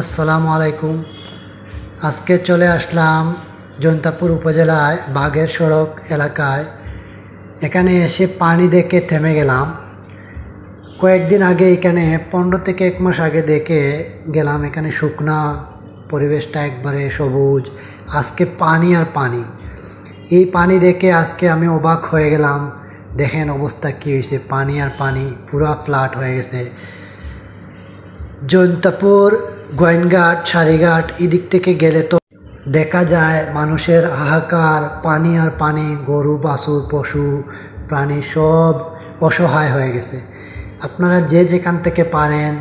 আসসালামু আলাইকুম। আজকে চলে আসলাম জৈন্তাপুর উপজেলায় বাগের সড়ক এলাকায়। এখানে এসে পানি দেখে থেমে গেলাম। কয়েকদিন আগে এখানে 15 থেকে 1 মাস আগে দেখে গেলাম। এখানে শুকনা পরিবেশটা একবারে সবুজ। আজকে পানি আর পানি। এই পানি দেখে আজকে আমি অবাক হয়ে গেলাম। দেখেন অবস্থা কী হয়েছে, পানি আর পানি, পুরো ফ্ল্যাট হয়ে গেছে। জৈন্তাপুর গোয়েনঘাট সারিঘাট এদিক থেকে গেলে তো দেখা যায় মানুষের হাহাকার, পানি আর পানি, গরু বাছুর পশু প্রাণী সব অসহায় হয়ে গেছে। আপনারা যে যেখান থেকে পারেন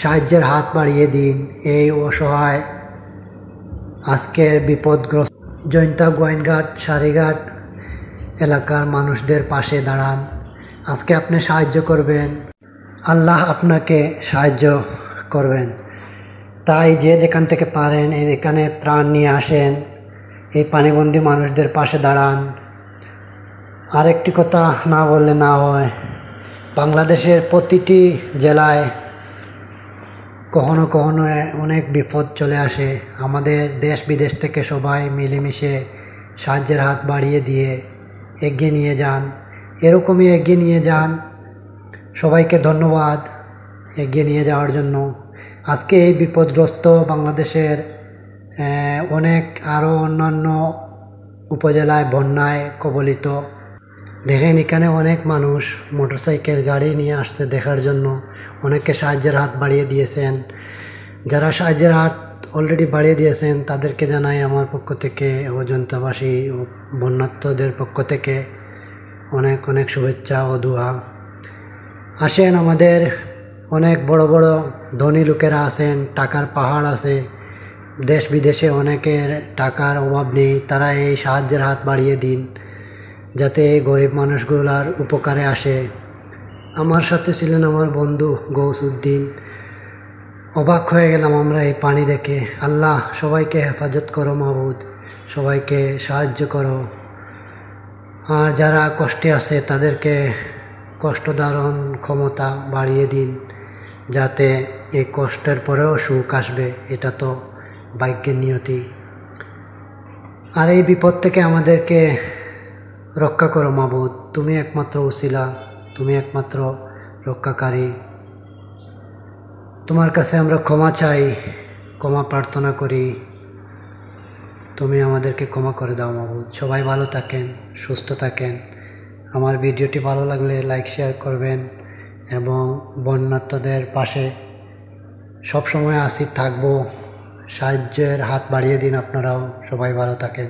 সাহায্যের হাত বাড়িয়ে দিন। এই অসহায় আজকের বিপদগ্রস্ত জৈন্তা গোয়েনঘাট সারিঘাট এলাকার মানুষদের পাশে দাঁড়ান। আজকে আপনি সাহায্য করবেন, আল্লাহ আপনাকে সাহায্য করবেন। তাই যে যেখান থেকে পারেন এখানে ত্রাণ নিয়ে আসেন, এই পানিবন্দী মানুষদের পাশে দাঁড়ান। আরেকটি কথা না বললে না হয়, বাংলাদেশের প্রতিটি জেলায় কখনো কখনো অনেক বিপদ চলে আসে। আমাদের দেশ বিদেশ থেকে সবাই মিলেমিশে সাহায্যের হাত বাড়িয়ে দিয়ে এগিয়ে নিয়ে যান। এরকমই এগিয়ে নিয়ে যান। সবাইকে ধন্যবাদ এগিয়ে নিয়ে যাওয়ার জন্য। আজকে এই বিপদগ্রস্ত বাংলাদেশের অনেক আরও অন্যান্য উপজেলায় বন্যায় কবলিত। দেখেন এখানে অনেক মানুষ মোটরসাইকেল গাড়ি নিয়ে আসছে দেখার জন্য। অনেকে সাহায্যের হাত বাড়িয়ে দিয়েছেন। যারা সাহায্যের হাত অলরেডি বাড়িয়ে দিয়েছেন তাদেরকে জানাই আমার পক্ষ থেকে ও জনতাবাসী ও বন্যার্তদের পক্ষ থেকে অনেক অনেক শুভেচ্ছা ও দোয়া। আসেন, আমাদের অনেক বড় বড় ধনী লোকেরা আছেন, টাকার পাহাড় আছে, দেশ বিদেশে অনেকের টাকার অভাব নেই। তারা এই সাহায্যের হাত বাড়িয়ে দিন যাতে এই গরিব মানুষগুলার উপকারে আসে। আমার সাথে ছিলেন আমার বন্ধু গৌসুদ্দিন। অবাক হয়ে গেলাম আমরা এই পানি দেখে। আল্লাহ সবাইকে হেফাজত করো মাবুদ, সবাইকে সাহায্য করো। আর যারা কষ্টে আছে তাদেরকে কষ্ট ধারণ ক্ষমতা বাড়িয়ে দিন যাতে এই কষ্টের পরেও সুখ আসবে। এটা তো ভাগ্যের নিয়তি। আর এই বিপদ থেকে আমাদেরকে রক্ষা করো মাবুদ, তুমি একমাত্র উসিলা, তুমি একমাত্র রক্ষাকারী। তোমার কাছে আমরা ক্ষমা চাই, ক্ষমা প্রার্থনা করি। তুমি আমাদেরকে ক্ষমা করে দাও মাবুদ। সবাই ভালো থাকেন, সুস্থ থাকেন। আমার ভিডিওটি ভালো লাগলে লাইক শেয়ার করবেন এবং বন্যার্তদের পাশে সবসময় আসি থাকবো। সাহায্যের হাত বাড়িয়ে দিন আপনারাও। সবাই ভালো থাকেন।